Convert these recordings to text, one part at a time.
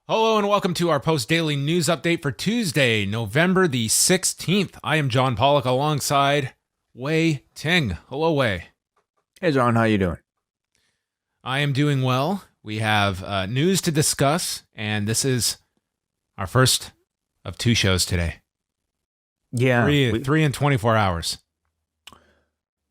Hello and welcome to our post-daily news update for Tuesday, November the 16th. I am John Pollock alongside Wai Ting. Hello, Wai. Hey, John. How you doing? I am doing well. We have news to discuss, and this is our first of two shows today. Yeah. Three in 24 hours.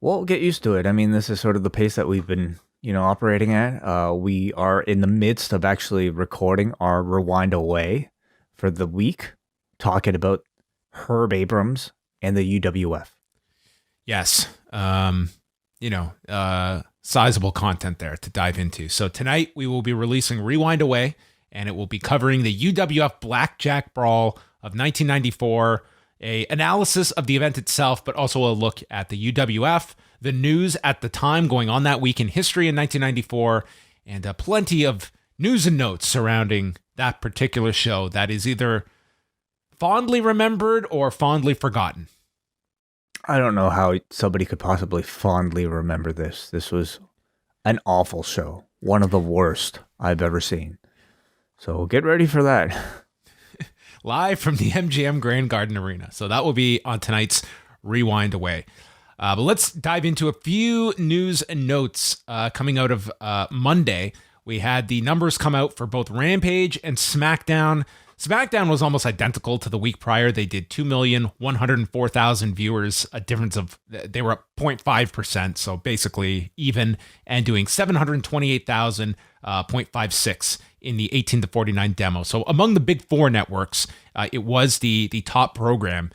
We'll get used to it. I mean, this is sort of the pace that we've been operating at. We are in the midst of actually recording our Rewind Away for the week, talking about Herb Abrams and the UWF. Yes. Sizable content there to dive into. So tonight we will be releasing Rewind Away, and it will be covering the UWF Blackjack Brawl of 1994, a analysis of the event itself, but also a look at the UWF, the news at the time going on that week in history in 1994, and plenty of news and notes surrounding that particular show that is either fondly remembered or fondly forgotten. I don't know how somebody could possibly fondly remember this. This was an awful show. One of the worst I've ever seen. So get ready for that. Live from the MGM Grand Garden Arena. So that will be on tonight's Rewind Away. But let's dive into a few news and notes coming out of Monday. We had the numbers come out for both Rampage and SmackDown. SmackDown was almost identical to the week prior. They did 2,104,000 viewers, a difference of, they were up 0.5%, so basically even, and doing 728,000.56 in the 18 to 49 demo. So among the big four networks, it was the top program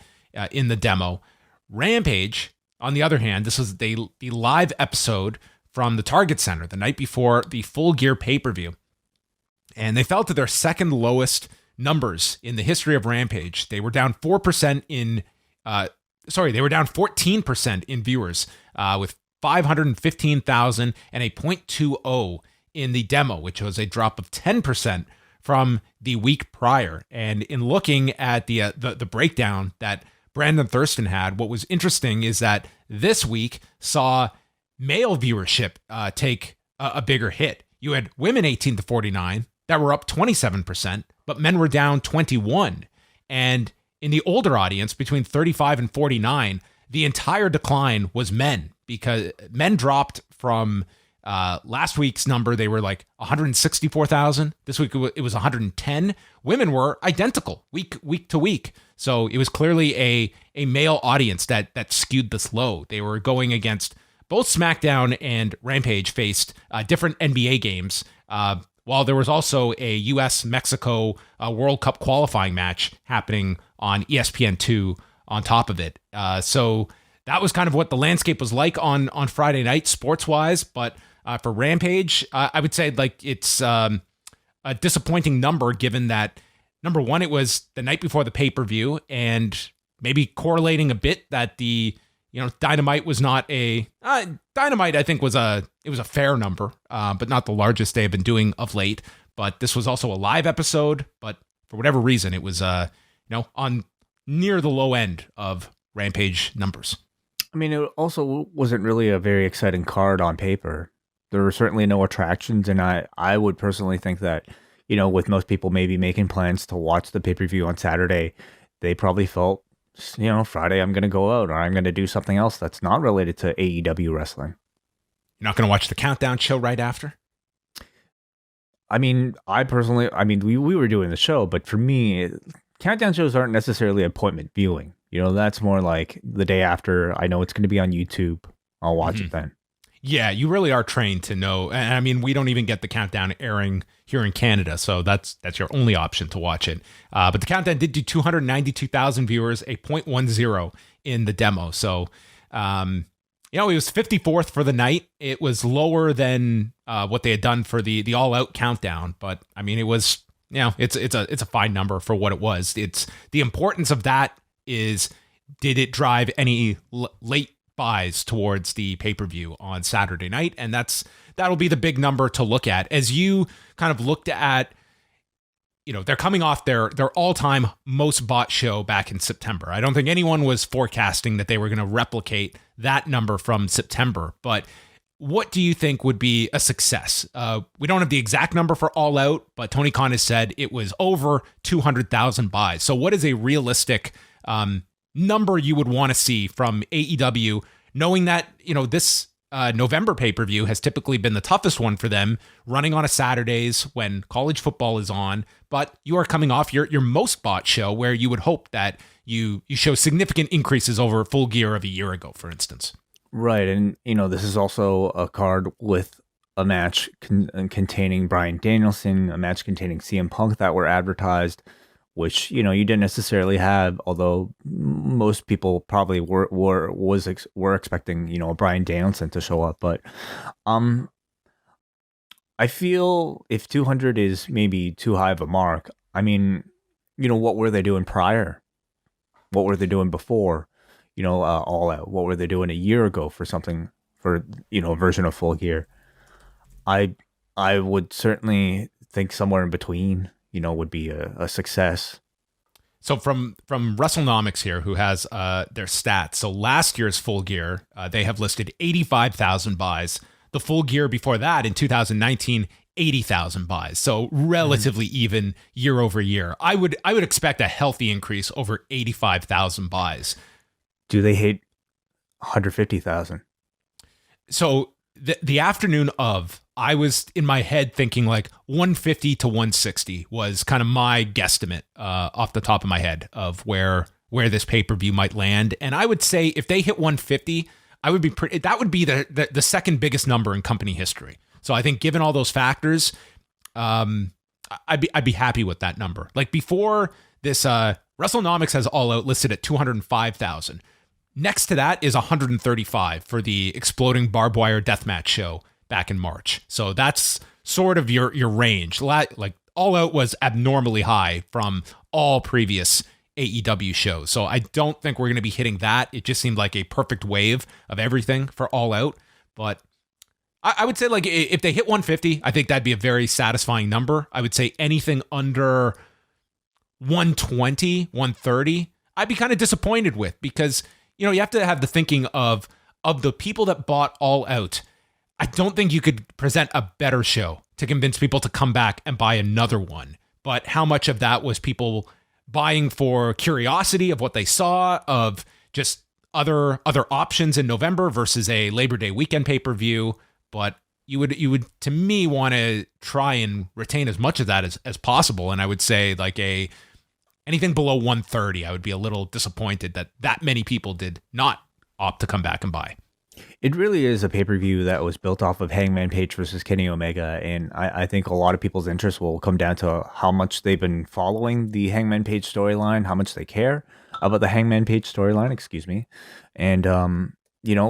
in the demo. Rampage, on the other hand, this was the live episode from the Target Center the night before the Full Gear pay-per-view. And they fell to their second lowest numbers in the history of Rampage. They were down 4% they were down 14% in viewers, with 515,000 and a 0.20 in the demo, which was a drop of 10% from the week prior. And in looking at the breakdown that Brandon Thurston had, what was interesting is that this week saw male viewership take a bigger hit. You had women 18 to 49 that were up 27%, but men were down 21%. And in the older audience, between 35 and 49, the entire decline was men, because men dropped from last week's number. They were like 164,000. This week it was 110. Women were identical week to week. So it was clearly a male audience that skewed this low. They were going against both SmackDown and Rampage faced different NBA games. While there was also a U.S.-Mexico World Cup qualifying match happening on ESPN2 on top of it. So that was kind of what the landscape was like on Friday night, sports-wise. But for Rampage, I would say like it's a disappointing number, given that, number one, it was the night before the pay-per-view, and maybe correlating a bit that the Dynamite was not Dynamite, I think, was a fair number, but not the largest they have been doing of late. But this was also a live episode, but for whatever reason, it was on near the low end of Rampage numbers. I mean, it also wasn't really a very exciting card on paper. There were certainly no attractions, and I would personally think that, with most people maybe making plans to watch the pay-per-view on Saturday, they probably felt, Friday I'm going to go out, or I'm going to do something else that's not related to AEW wrestling. You're not going to watch the Countdown show right after? I mean, we were doing the show, but for me, Countdown shows aren't necessarily appointment viewing. That's more like the day after. I know it's going to be on YouTube. I'll watch it then. Yeah, you really are trained to know. And I mean, we don't even get the Countdown airing here in Canada, so that's your only option to watch it. But the Countdown did do 292,000 viewers, a 0.10 in the demo. So, it was 54th for the night. It was lower than what they had done for the All Out Countdown, but I mean, it was, it's a fine number for what it was. It's the importance of that is, did it drive any late buys towards the pay-per-view on Saturday night? And that'll be the big number to look at as you kind of looked at, they're coming off their all-time most bought show back in September. I don't think anyone was forecasting that they were going to replicate that number from September, but what do you think would be a success? We don't have the exact number for All Out, but Tony Khan has said it was over 200,000 buys. So what is a realistic number you would want to see from AEW, knowing that, this November pay-per-view has typically been the toughest one for them, running on a Saturdays when college football is on, but you are coming off your most bought show where you would hope that you show significant increases over Full Gear of a year ago, for instance. Right, and this is also a card with a match containing Bryan Danielson, a match containing CM Punk that were advertised, which you didn't necessarily have. Although most people probably were expecting Bryan Danielson to show up, but I feel if 200 is maybe too high of a mark. I mean, what were they doing prior? What were they doing before? All Out. What were they doing a year ago for a version of Full Gear? I would certainly think somewhere in between, would be a success. So from WrestleNomics here, who has their stats. So last year's Full Gear, they have listed 85,000 buys. The Full Gear before that in 2019, 80,000 buys. So relatively even year over year. I would expect a healthy increase over 85,000 buys. Do they hit 150,000? So the afternoon of, I was in my head thinking like 150 to 160 was kind of my guesstimate off the top of my head of where this pay-per-view might land. And I would say if they hit 150, that would be the second biggest number in company history. So I think given all those factors, I'd be happy with that number. Like before this, WrestleNomics has All Out listed at 205,000. Next to that is 135 for the Exploding Barbed Wire Deathmatch show back in March. So that's sort of your range. Like All Out was abnormally high from all previous AEW shows. So I don't think we're going to be hitting that. It just seemed like a perfect wave of everything for All Out. But I would say like if they hit 150, I think that'd be a very satisfying number. I would say anything under 120, 130, I'd be kind of disappointed with, because you have to have the thinking of the people that bought All Out. I don't think you could present a better show to convince people to come back and buy another one. But how much of that was people buying for curiosity of what they saw, of just other options in November versus a Labor Day weekend pay-per-view? But you would to me want to try and retain as much of that as possible. And I would say like anything below 130, I would be a little disappointed that many people did not opt to come back and buy. It really is a pay-per-view that was built off of Hangman Page versus Kenny Omega, and I think a lot of people's interest will come down to how much they've been following the Hangman Page storyline, how much they care about the Hangman Page storyline, and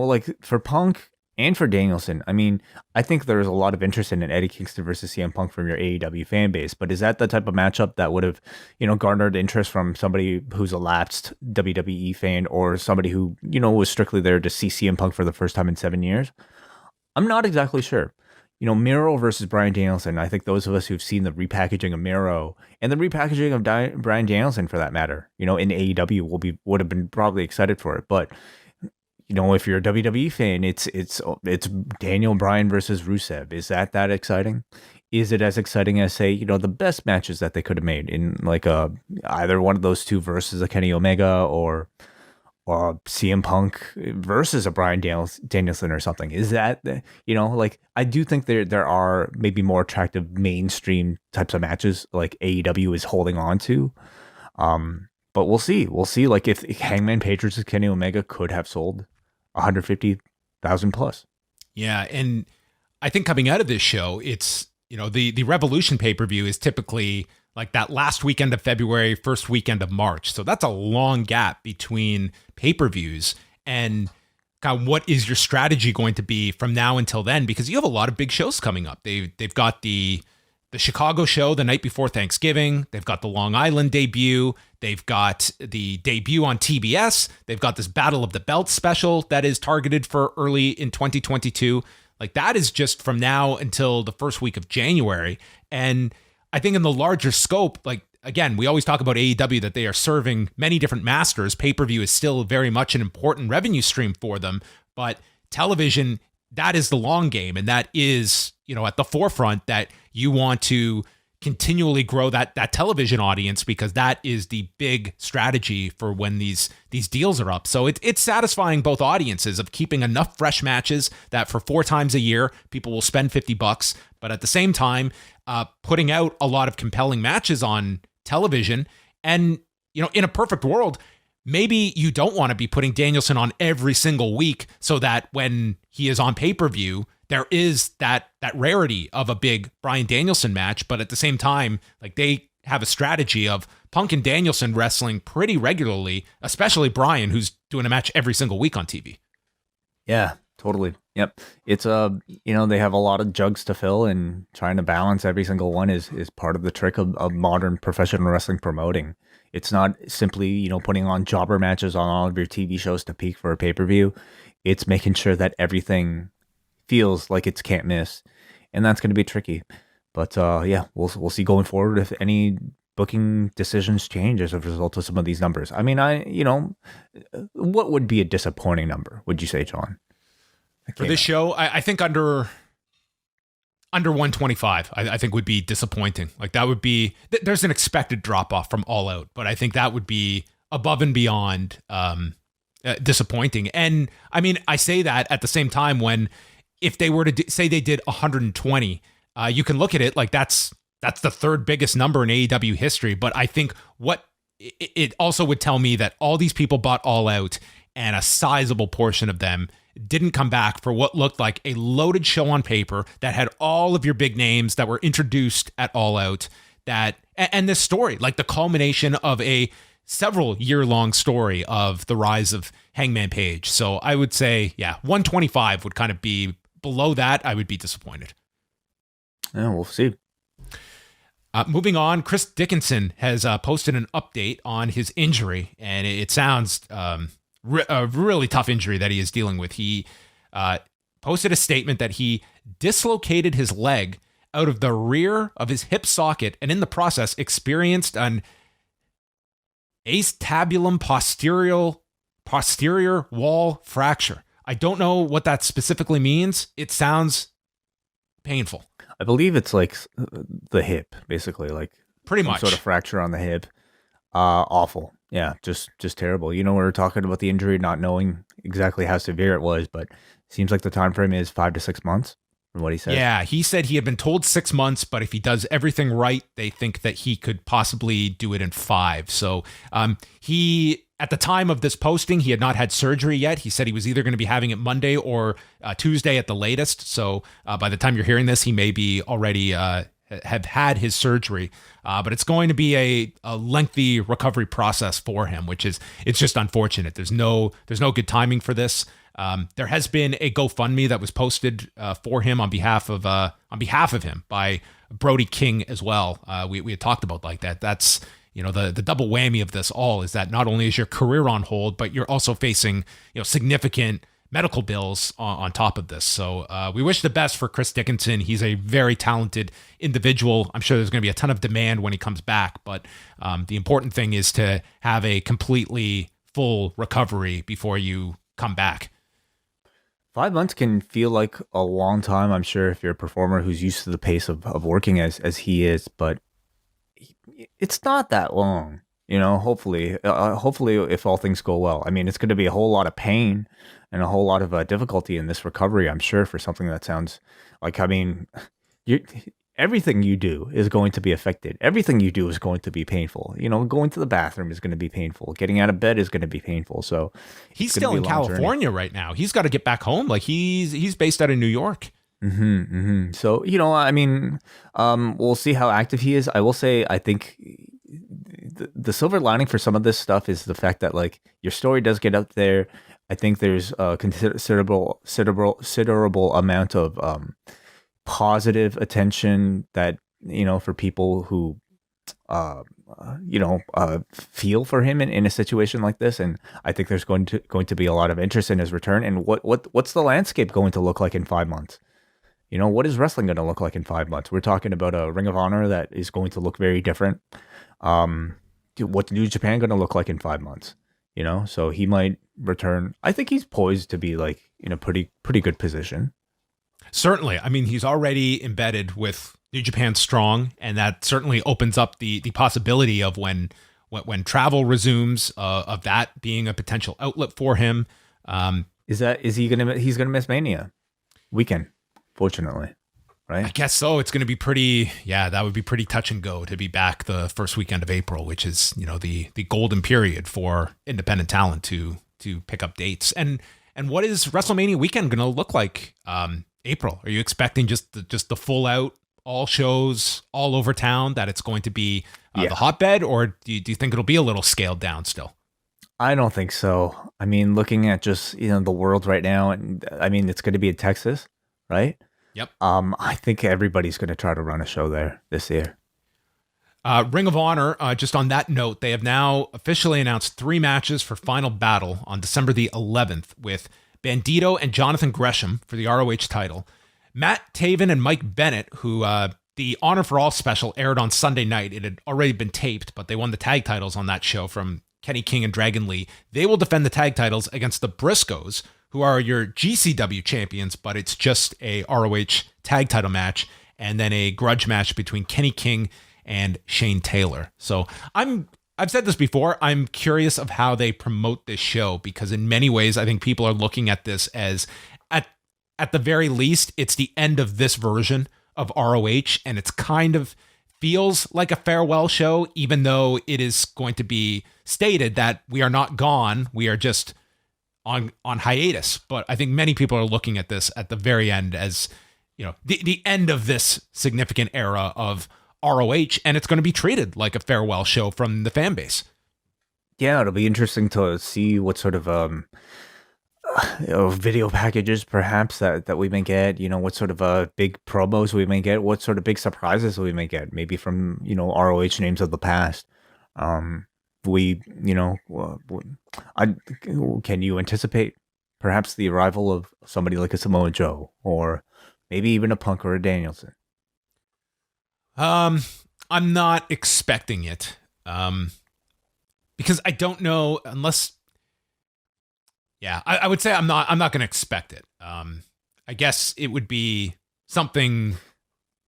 like for Punk and for Danielson, I mean, I think there's a lot of interest in an Eddie Kingston versus CM Punk from your AEW fan base, but is that the type of matchup that would have, garnered interest from somebody who's a lapsed WWE fan, or somebody who, was strictly there to see CM Punk for the first time in 7 years? I'm not exactly sure. Miro versus Bryan Danielson, I think those of us who've seen the repackaging of Miro and the repackaging of Bryan Danielson for that matter, in AEW would have been probably excited for it, but if you're a WWE fan, it's Daniel Bryan versus Rusev. Is that exciting? Is it as exciting as, say, the best matches that they could have made in like either one of those two versus a Kenny Omega or CM Punk versus a Bryan Danielson or something? Is that, I do think there are maybe more attractive mainstream types of matches like AEW is holding on to. But we'll see. Like if Hangman Page versus Kenny Omega could have sold 150,000 plus. Yeah, and I think coming out of this show, it's the Revolution pay-per-view is typically like that last weekend of February, first weekend of March. So that's a long gap between pay-per-views. And kind of what is your strategy going to be from now until then? Because you have a lot of big shows coming up. They've got the Chicago show the night before Thanksgiving. They've got the Long Island debut. They've got the debut on TBS. They've got this Battle of the Belts special that is targeted for early in 2022. Like that is just from now until the first week of January. And I think in the larger scope, like, again, we always talk about AEW that they are serving many different masters. Pay-per-view is still very much an important revenue stream for them, but television that is the long game, and that is, at the forefront, that you want to continually grow that television audience, because that is the big strategy for when these deals are up. So it's satisfying both audiences of keeping enough fresh matches that for 4 times a year people will spend $50, but at the same time putting out a lot of compelling matches on television. And in a perfect world, maybe you don't want to be putting Danielson on every single week, so that when he is on pay-per-view, there is that rarity of a big Bryan Danielson match. But at the same time, like, they have a strategy of Punk and Danielson wrestling pretty regularly, especially Bryan, who's doing a match every single week on TV. Yeah, totally. Yep. It's they have a lot of jugs to fill, and trying to balance every single one is part of the trick of modern professional wrestling promoting. It's not simply, putting on jobber matches on all of your TV shows to peak for a pay-per-view. It's making sure that everything feels like it's can't miss, and that's going to be tricky. But we'll see going forward if any booking decisions change as a result of some of these numbers. I mean, what would be a disappointing number, would you say, John? For this show, I think under 125, I think would be disappointing. Like, that would be, there's an expected drop off from All Out, but I think that would be above and beyond disappointing. And I mean, I say that at the same time when, if they were to say they did 120, you can look at it like that's the third biggest number in AEW history. But I think what it also would tell me that all these people bought All Out, and a sizable portion of them didn't come back for what looked like a loaded show on paper that had all of your big names that were introduced at All Out, and this story, like the culmination of a several year-long story of the rise of Hangman Page. So I would say, 125 would kind of be below that. I would be disappointed. Yeah, we'll see. Moving on, Chris Dickinson has posted an update on his injury, and it sounds a really tough injury that he is dealing with. He posted a statement that he dislocated his leg out of the rear of his hip socket, and in the process experienced an acetabulum posterior wall fracture. I don't know what that specifically means. It sounds painful. I believe it's like the hip, basically, like pretty some much sort of fracture on the hip. Awful. Yeah, just terrible. We were talking about the injury, not knowing exactly how severe it was, but it seems like the time frame is 5 to 6 months from what he said. Yeah, he said he had been told 6 months, but if he does everything right, they think that he could possibly do it in 5. So he, at the time of this posting, he had not had surgery yet. He said he was either going to be having it Monday or Tuesday at the latest. So by the time you're hearing this, he may be already have had his surgery. But it's going to be a lengthy recovery process for him, it's just unfortunate. There's no good timing for this. There has been a GoFundMe that was posted for him on behalf of him by Brody King as well. We had talked about like that. That's, the double whammy of this all is that not only is your career on hold, but you're also facing, significant medical bills on top of this. So we wish the best for Chris Dickinson. He's a very talented individual. I'm sure there's going to be a ton of demand when he comes back, but the important thing is to have a completely full recovery before you come back. 5 months can feel like a long time, I'm sure, if you're a performer who's used to the pace of working as he is, but it's not that long. Hopefully if all things go well. I mean, it's going to be a whole lot of pain and a whole lot of difficulty in this recovery, I'm sure, for something that sounds like, everything you do is going to be affected. Everything you do is going to be painful. Going to the bathroom is going to be painful. Getting out of bed is going to be painful. So he's still in California right now. He's got to get back home. Like he's based out of New York. So, we'll see how active he is. I will say, I think the silver lining for some of this stuff is the fact that, like, your story does get up there. I think there's a considerable amount of positive attention that, for people who, feel for him in a situation like this. And I think there's going to be a lot of interest in his return. And what's the landscape going to look like in 5 months? What is wrestling going to look like in 5 months? We're talking about a Ring of Honor that is going to look very different. What's New Japan going to look like in 5 months? So he might return. I think he's poised to be like in a pretty good position. Certainly. I mean, he's already embedded with New Japan Strong, and that certainly opens up the possibility of when travel resumes, of that being a potential outlet for him. He's gonna miss Mania weekend, fortunately, right? I guess so. It's going to be that would be pretty touch and go to be back the first weekend of April, which is, the golden period for independent talent to pick up dates. And what is WrestleMania weekend going to look like? April, are you expecting just the full out, all shows all over town, that it's going to be the hotbed, or do you think it'll be a little scaled down still? I don't think so. I mean, looking at just, the world right now, and I mean, it's going to be in Texas, right? Yep. I think everybody's going to try to run a show there this year. Ring of Honor, just on that note, they have now officially announced 3 matches for Final Battle on December the 11th with Bandito and Jonathan Gresham for the ROH title. Matt Taven and Mike Bennett, who the Honor for All special aired on Sunday night. It had already been taped, but they won the tag titles on that show from Kenny King and Dragon Lee. They will defend the tag titles against the Briscoes, who are your GCW champions, but it's just a ROH tag title match, and then a grudge match between Kenny King and Shane Taylor. So I've said this before, I'm curious of how they promote this show, because in many ways, I think people are looking at this as, at the very least, it's the end of this version of ROH, and it's kind of feels like a farewell show, even though it is going to be stated that we are not gone, we are just on hiatus. But I think many people are looking at this at the very end as, the end of this significant era of ROH, and it's going to be treated like a farewell show from the fan base. Yeah, it'll be interesting to see what sort of video packages perhaps that we may get, what sort of big promos we may get, what sort of big surprises we may get, maybe from, ROH names of the past. Can you anticipate perhaps the arrival of somebody like a Samoa Joe, or maybe even a Punk or a Danielson? I'm not expecting it, because I don't know, unless, I would say I'm not going to expect it. I guess it would be something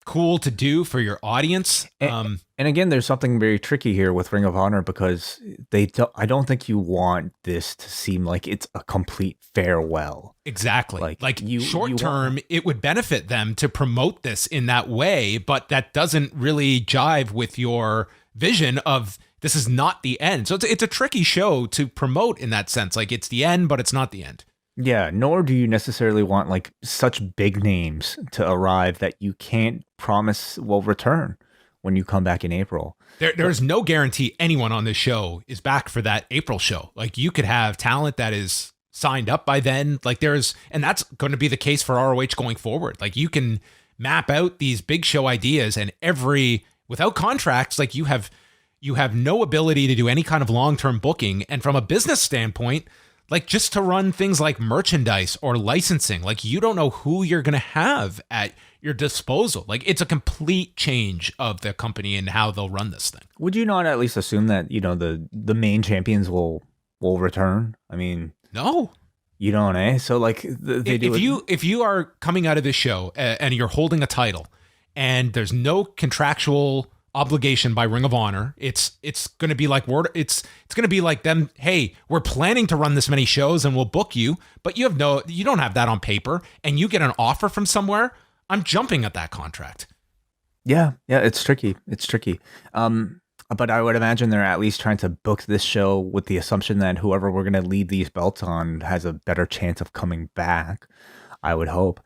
cool to do for your audience. And again, there's something very tricky here with Ring of Honor, because I don't think you want this to seem like it's a complete farewell. Exactly. Short term, it would benefit them to promote this in that way, but that doesn't really jive with your vision of this is not the end. So it's a tricky show to promote in that sense. Like, it's the end, but it's not the end. Yeah, nor do you necessarily want like such big names to arrive that you can't promise will return when you come back in April. There's no guarantee anyone on this show is back for that April show. Like, you could have talent that is signed up by then. And that's going to be the case for ROH going forward. Like, you can map out these big show ideas, and without contracts, like you have no ability to do any kind of long-term booking. And from a business standpoint, like, just to run things like merchandise or licensing, like, you don't know who you're going to have at your disposal. Like, it's a complete change of the company and how they'll run this thing. Would you not at least assume that, the main champions will return? I mean, no. You don't, eh? So like, if you are coming out of this show and you're holding a title and there's no contractual obligation by Ring of Honor, it's going to be like it's going to be like them, hey, we're planning to run this many shows and we'll book you, but you don't have that on paper, and you get an offer from somewhere, I'm jumping at that contract. Yeah, it's tricky. But I would imagine they're at least trying to book this show with the assumption that whoever we're going to leave these belts on has a better chance of coming back, I would hope.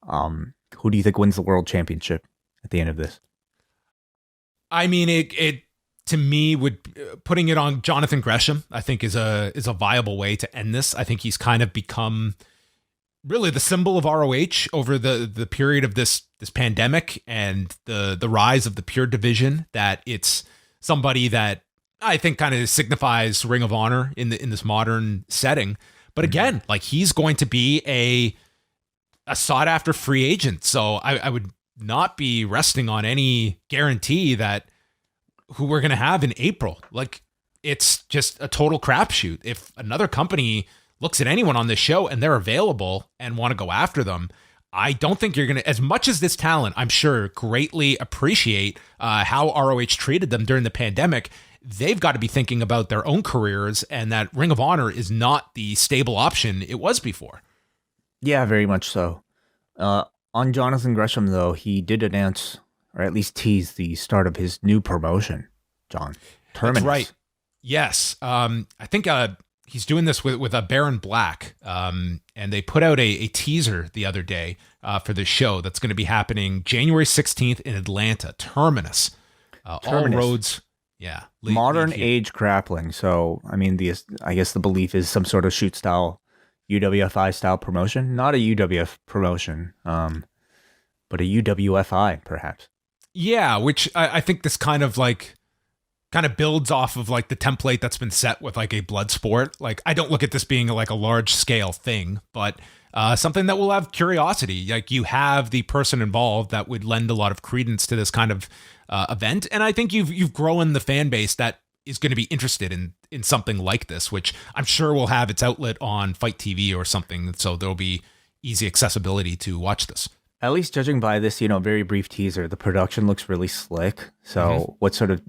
Who do you think wins the world championship at the end of this? I mean, it to me putting it on Jonathan Gresham, I think is a viable way to end this. I think he's kind of become really the symbol of ROH over the period of this pandemic and the rise of the pure division, that it's somebody that I think kind of signifies Ring of Honor in this modern setting. But again, like, he's going to be a sought after free agent. So I would not be resting on any guarantee that who we're going to have in April. Like, it's just a total crapshoot. If another company looks at anyone on this show and they're available and want to go after them, I don't think you're going to, as much as this talent, I'm sure, greatly appreciate how ROH treated them during the pandemic. They've got to be thinking about their own careers, and that Ring of Honor is not the stable option it was before. Yeah, very much so. On Jonathan Gresham, though, he did announce, or at least tease, the start of his new promotion, John. Terminus. That's right. Yes. I think he's doing this with a Baron Black, and they put out a teaser the other day for this show that's going to be happening January 16th in Atlanta. Terminus. All roads, yeah. Modern age grappling. So, I mean, I guess the belief is some sort of shoot style, UWFI style promotion. Not a UWF promotion, but a UWFI perhaps. Yeah, which I think this kind of builds off of like the template that's been set with like a blood sport. Like, I don't look at this being like a large scale thing, but something that will have curiosity. Like, you have the person involved that would lend a lot of credence to this kind of event. And I think you've grown the fan base that is going to be interested in something like this, which I'm sure will have its outlet on Fight TV or something. So there'll be easy accessibility to watch this. At least judging by this, very brief teaser, the production looks really slick. So what sort of,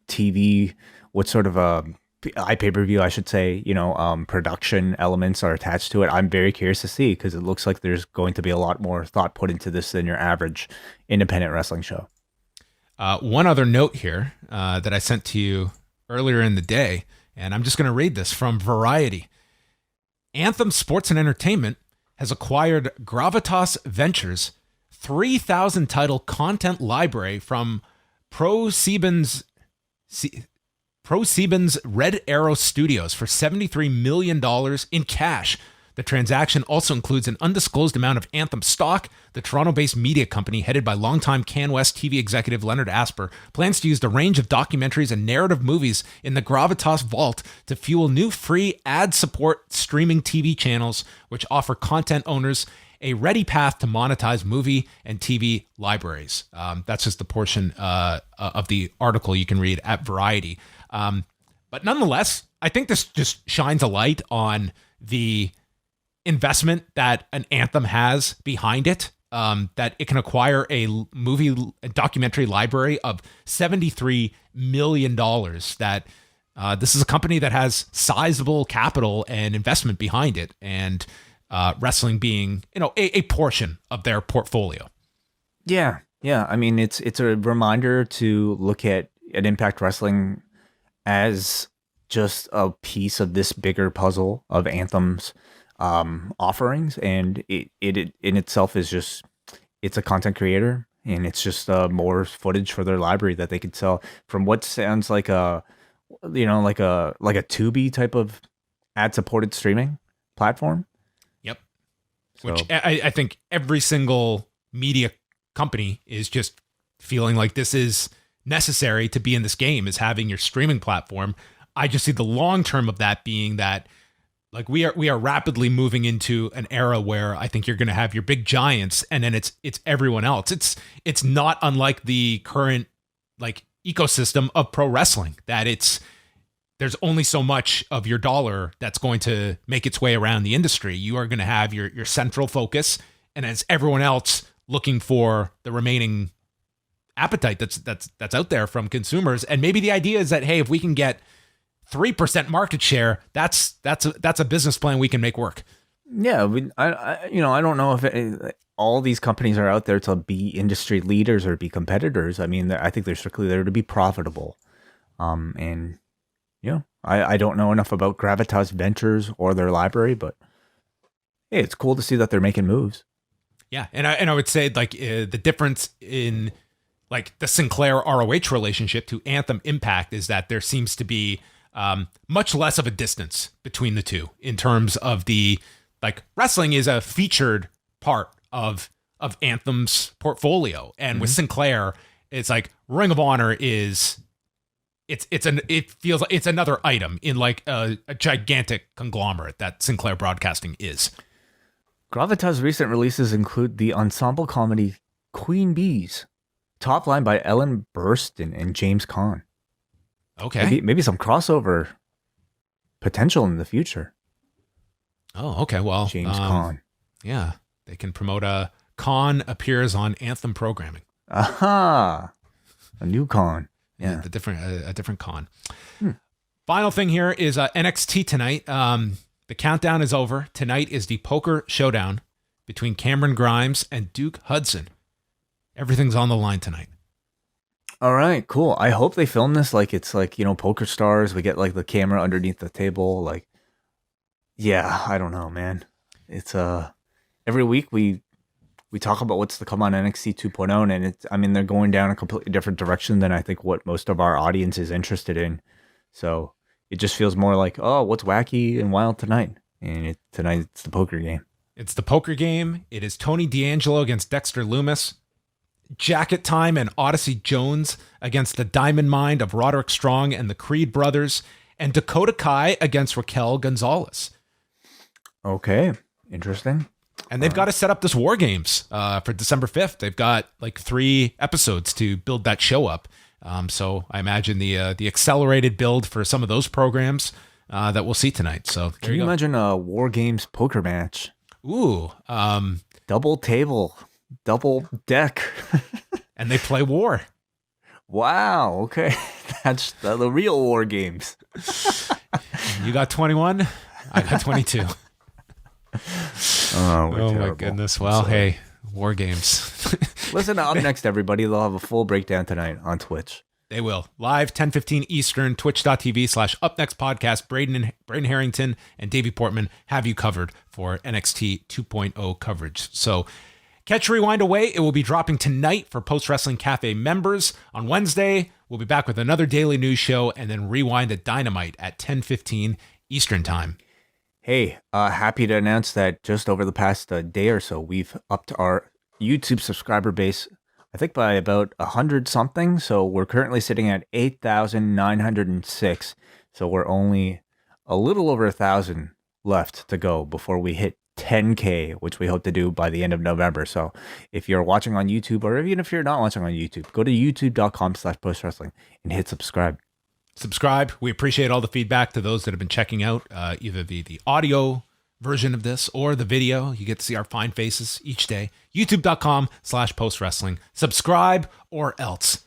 TV, what sort of pay-per-view, I should say, production elements are attached to it. I'm very curious to see, because it looks like there's going to be a lot more thought put into this than your average independent wrestling show. One other note here that I sent to you earlier in the day, and I'm just going to read this from Variety. Anthem Sports and Entertainment has acquired Gravitas Ventures' 3,000 title content library from ProSieben's Red Arrow Studios for $73 million in cash. The transaction also includes an undisclosed amount of Anthem stock. The Toronto-based media company, headed by longtime CanWest TV executive Leonard Asper, plans to use the range of documentaries and narrative movies in the Gravitas vault to fuel new free ad-support streaming TV channels, which offer content owners a ready path to monetize movie and TV libraries. That's just the portion of the article you can read at Variety. But nonetheless, I think this just shines a light on the investment that an Anthem has behind it, that it can acquire a documentary library of $73 million, that this is a company that has sizable capital and investment behind it, and wrestling being, a portion of their portfolio. Yeah. I mean, it's a reminder to look at Impact Wrestling as just a piece of this bigger puzzle of Anthem's offerings, and it in itself is just, it's a content creator, and it's just more footage for their library that they could sell from what sounds like a Tubi type of ad supported streaming platform. Yep. So, which I think every single media company is just feeling like this is necessary to be in this game, is having your streaming platform. I just see the long term of that being that, like, we are rapidly moving into an era where I think you're going to have your big giants, and then it's everyone else. It's not unlike the current like ecosystem of pro wrestling, that there's only so much of your dollar that's going to make its way around the industry. You are going to have your central focus, and as everyone else looking for the remaining appetite that's out there from consumers. And maybe the idea is that, hey, if we can get 3% market share, that's a business plan we can make work. Yeah, I don't know if all these companies are out there to be industry leaders or be competitors. I mean, I think they're strictly there to be profitable. And I don't know enough about Gravitas Ventures or their library, but hey, it's cool to see that they're making moves. Yeah, and I would say, like, the difference in like the Sinclair ROH relationship to Anthem Impact is that there seems to be much less of a distance between the two, in terms of the, like, wrestling is a featured part of Anthem's portfolio, and with Sinclair, it's like Ring of Honor is it feels like it's another item in like a gigantic conglomerate that Sinclair Broadcasting is. Gravitas' recent releases include the ensemble comedy Queen Bees, top line by Ellen Burstyn and James Caan. Okay. Maybe some crossover potential in the future. Oh, okay. Well, James Caan. Yeah. They can promote a con appears on Anthem programming. Aha. A new con. Yeah. A different con. Final thing here is NXT tonight. The countdown is over. Tonight is the poker showdown between Cameron Grimes and Duke Hudson. Everything's on the line tonight. All right, cool. I hope they film this like it's like, Poker Stars. We get like the camera underneath the table. Like, yeah, I don't know, man. It's every week we talk about what's to come on NXT 2.0, and they're going down a completely different direction than I think what most of our audience is interested in. So it just feels more like, oh, what's wacky and wild tonight? And tonight it's the poker game. It's the poker game. It is Tony D'Angelo against Dexter Lumis. Jacket Time and Odyssey Jones against the Diamond Mind of Roderick Strong and the Creed brothers. And Dakota Kai against Raquel Gonzalez. Okay, interesting. And they've got to set up this War Games for December 5th. They've got like 3 episodes to build that show up. So I imagine the accelerated build for some of those programs that we'll see tonight. So can you imagine a War Games poker match? Ooh. Double table, double deck. And they play war. Wow, okay. That's the real War Games. You got 21, I got 22. Oh my goodness. Well, hey, War Games. Listen up next, everybody. They'll have a full breakdown tonight on Twitch. They will. Live 10:15 Eastern, twitch.tv/upnextpodcast. Braden Harrington and Davey Portman have you covered for NXT 2.0 coverage. So catch Rewind away. It will be dropping tonight for Post Wrestling Cafe members. On Wednesday, we'll be back with another daily news show, and then Rewind at Dynamite at 10:15 Eastern time. Hey, happy to announce that just over the past day or so, we've upped our YouTube subscriber base, I think by about 100 something. So we're currently sitting at 8,906. So we're only a little over 1,000 left to go before we hit 10K, which we hope to do by the end of November. So if you're watching on YouTube, or even if you're not watching on YouTube, go to youtube.com/postwrestling and hit subscribe. Subscribe. We appreciate all the feedback to those that have been checking out either the audio version of this or the video. You get to see our fine faces each day. youtube.com/postwrestling. Subscribe or else.